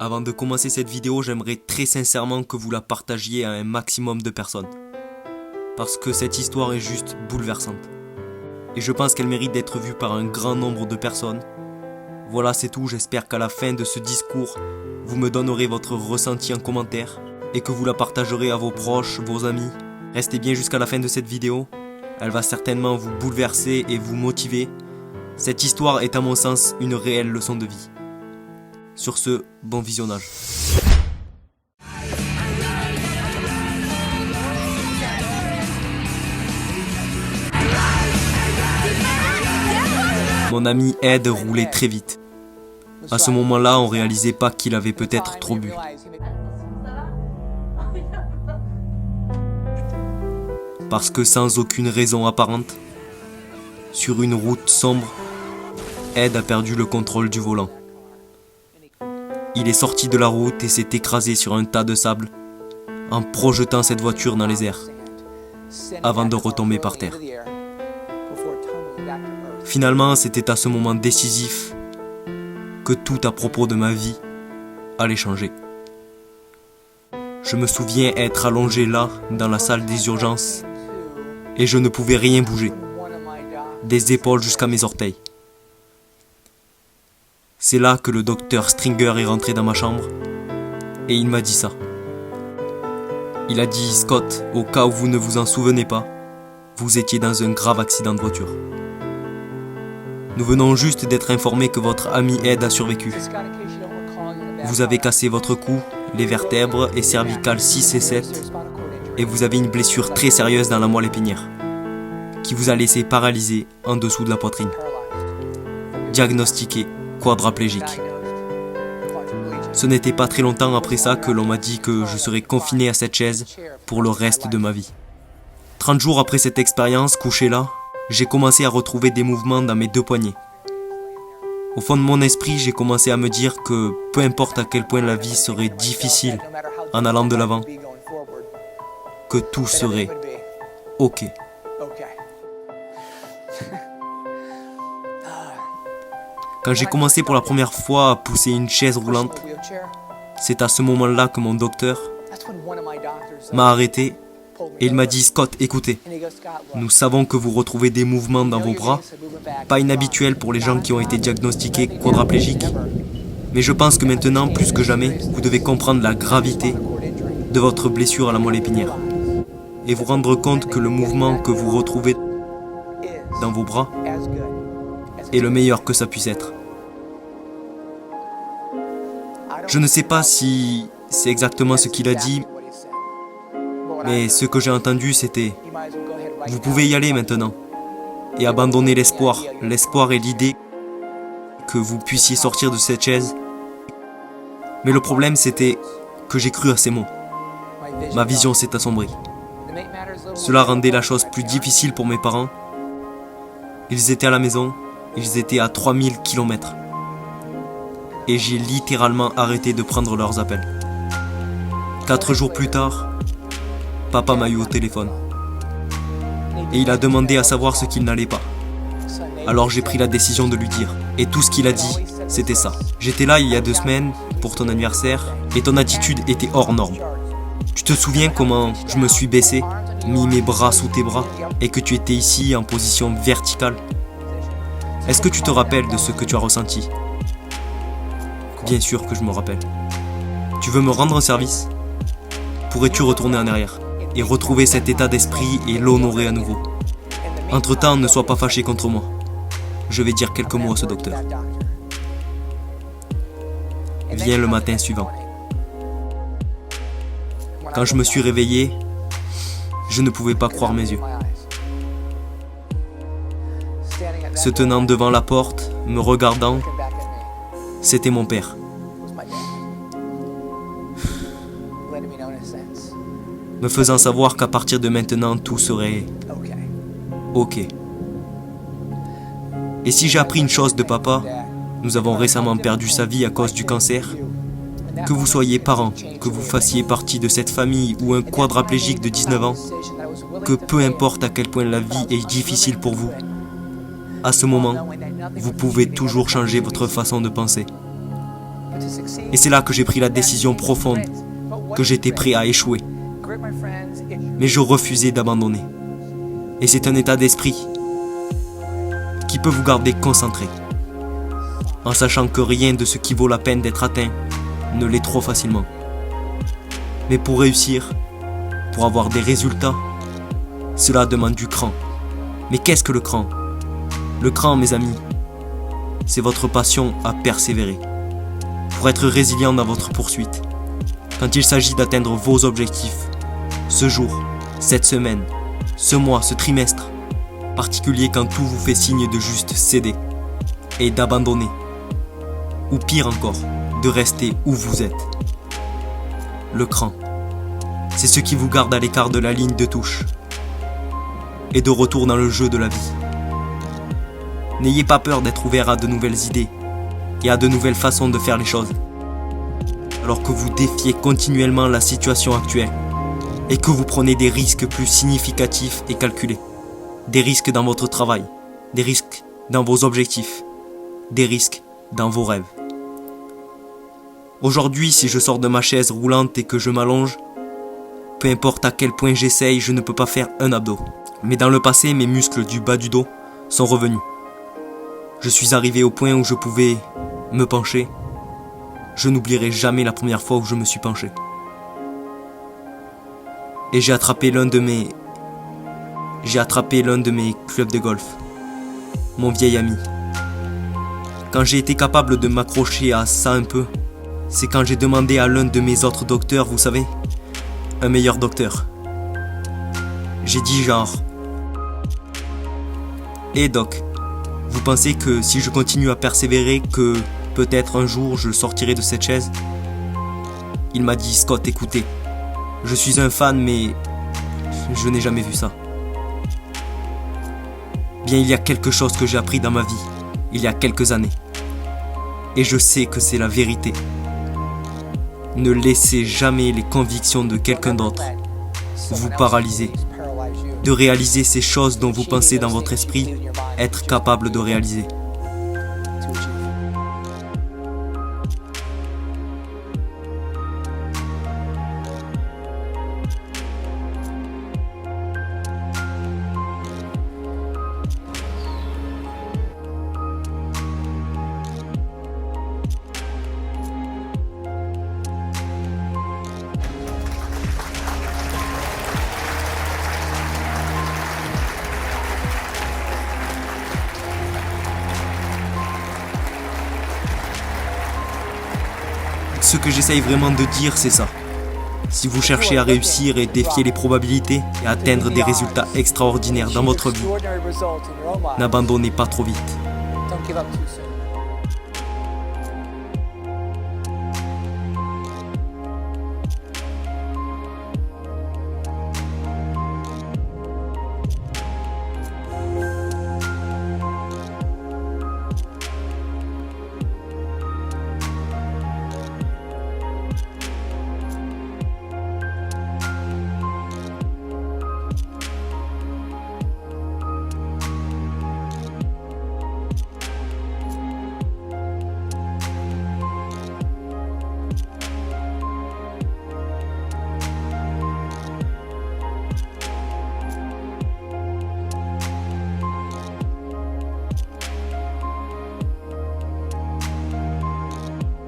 Avant de commencer cette vidéo, j'aimerais très sincèrement que vous la partagiez à un maximum de personnes. Parce que cette histoire est juste bouleversante. Et je pense qu'elle mérite d'être vue par un grand nombre de personnes. Voilà, c'est tout. J'espère qu'à la fin de ce discours, vous me donnerez votre ressenti en commentaire et que vous la partagerez à vos proches, vos amis. Restez bien jusqu'à la fin de cette vidéo. Elle va certainement vous bouleverser et vous motiver. Cette histoire est à mon sens une réelle leçon de vie. Sur ce, bon visionnage. Mon ami Ed roulait très vite. À ce moment-là, on réalisait pas qu'il avait peut-être trop bu. Parce que sans aucune raison apparente, sur une route sombre, Ed a perdu le contrôle du volant. Il est sorti de la route et s'est écrasé sur un tas de sable en projetant cette voiture dans les airs, avant de retomber par terre. Finalement, c'était à ce moment décisif que tout à propos de ma vie allait changer. Je me souviens être allongé là, dans la salle des urgences, et je ne pouvais rien bouger, des épaules jusqu'à mes orteils. C'est là que le docteur Stringer est rentré dans ma chambre, et il m'a dit ça. Il a dit « Scott, au cas où vous ne vous en souvenez pas, vous étiez dans un grave accident de voiture. Nous venons juste d'être informés que votre ami Ed a survécu. Vous avez cassé votre cou, les vertèbres et cervicales 6 et 7, et vous avez une blessure très sérieuse dans la moelle épinière, qui vous a laissé paralysé en dessous de la poitrine. Diagnostiqué quadraplégique. Ce n'était pas très longtemps après ça que l'on m'a dit que je serais confiné à cette chaise pour le reste de ma vie. 30 jours après cette expérience, couché là, j'ai commencé à retrouver des mouvements dans mes deux poignets. Au fond de mon esprit, j'ai commencé à me dire que peu importe à quel point la vie serait difficile en allant de l'avant, que tout serait ok. Quand j'ai commencé pour la première fois à pousser une chaise roulante, c'est à ce moment-là que mon docteur m'a arrêté et il m'a dit « Scott, écoutez, nous savons que vous retrouvez des mouvements dans vos bras, pas inhabituels pour les gens qui ont été diagnostiqués quadraplégiques, mais je pense que maintenant, plus que jamais, vous devez comprendre la gravité de votre blessure à la moelle épinière et vous rendre compte que le mouvement que vous retrouvez dans vos bras est le meilleur que ça puisse être. » Je ne sais pas si c'est exactement ce qu'il a dit, mais ce que j'ai entendu c'était « Vous pouvez y aller maintenant et abandonner l'espoir. L'espoir est l'idée que vous puissiez sortir de cette chaise. » Mais le problème c'était que j'ai cru à ces mots. Ma vision s'est assombrie. Cela rendait la chose plus difficile pour mes parents. Ils étaient à la maison, ils étaient à 3000 km. Et j'ai littéralement arrêté de prendre leurs appels. 4 jours plus tard, papa m'a eu au téléphone. Et il a demandé à savoir ce qu'il n'allait pas. Alors j'ai pris la décision de lui dire. Et tout ce qu'il a dit, c'était ça. J'étais là il y a 2 semaines pour ton anniversaire et ton attitude était hors norme. Tu te souviens comment je me suis baissé, mis mes bras sous tes bras et que tu étais ici en position verticale? Est-ce que tu te rappelles de ce que tu as ressenti? Bien sûr que je me rappelle. Tu veux me rendre un service? Pourrais-tu retourner en arrière et retrouver cet état d'esprit et l'honorer à nouveau? Entre-temps, ne sois pas fâché contre moi. Je vais dire quelques mots à ce docteur. Viens le matin suivant. Quand je me suis réveillé, je ne pouvais pas croire mes yeux. Se tenant devant la porte, me regardant, c'était mon père. Me faisant savoir qu'à partir de maintenant, tout serait ok. Et si j'ai appris une chose de papa, nous avons récemment perdu sa vie à cause du cancer. Que vous soyez parent, que vous fassiez partie de cette famille ou un quadraplégique de 19 ans, que peu importe à quel point la vie est difficile pour vous, à ce moment, vous pouvez toujours changer votre façon de penser. Et c'est là que j'ai pris la décision profonde que j'étais prêt à échouer. Mais je refusais d'abandonner. Et c'est un état d'esprit qui peut vous garder concentré, en sachant que rien de ce qui vaut la peine d'être atteint ne l'est trop facilement. Mais pour réussir, pour avoir des résultats, cela demande du cran. Mais qu'est-ce que le cran? Le cran, mes amis, c'est votre passion à persévérer, pour être résilient dans votre poursuite. Quand il s'agit d'atteindre vos objectifs, ce jour, cette semaine, ce mois, ce trimestre, particulier quand tout vous fait signe de juste céder et d'abandonner, ou pire encore, de rester où vous êtes. Le cran, c'est ce qui vous garde à l'écart de la ligne de touche et de retour dans le jeu de la vie. N'ayez pas peur d'être ouvert à de nouvelles idées et à de nouvelles façons de faire les choses, alors que vous défiez continuellement la situation actuelle et que vous prenez des risques plus significatifs et calculés. Des risques dans votre travail, des risques dans vos objectifs, des risques dans vos rêves. Aujourd'hui, si je sors de ma chaise roulante et que je m'allonge, peu importe à quel point j'essaye, je ne peux pas faire un abdo. Mais dans le passé, mes muscles du bas du dos sont revenus. Je suis arrivé au point où je pouvais me pencher. Je n'oublierai jamais la première fois où je me suis penché. Et j'ai attrapé l'un de mes clubs de golf, mon vieil ami. Quand j'ai été capable de m'accrocher à ça un peu, c'est quand j'ai demandé à l'un de mes autres docteurs, vous savez, un meilleur docteur. J'ai dit genre, hé doc, vous pensez que si je continue à persévérer, que peut-être un jour je sortirai de cette chaise? Il m'a dit, Scott, écoutez, je suis un fan mais je n'ai jamais vu ça. Bien, il y a quelque chose que j'ai appris dans ma vie, il y a quelques années. Et je sais que c'est la vérité. Ne laissez jamais les convictions de quelqu'un d'autre vous paralyser. De réaliser ces choses dont vous pensez dans votre esprit être capable de réaliser. Ce que j'essaye vraiment de dire, c'est ça. Si vous cherchez à réussir et défier les probabilités et atteindre des résultats extraordinaires dans votre vie, n'abandonnez pas trop vite.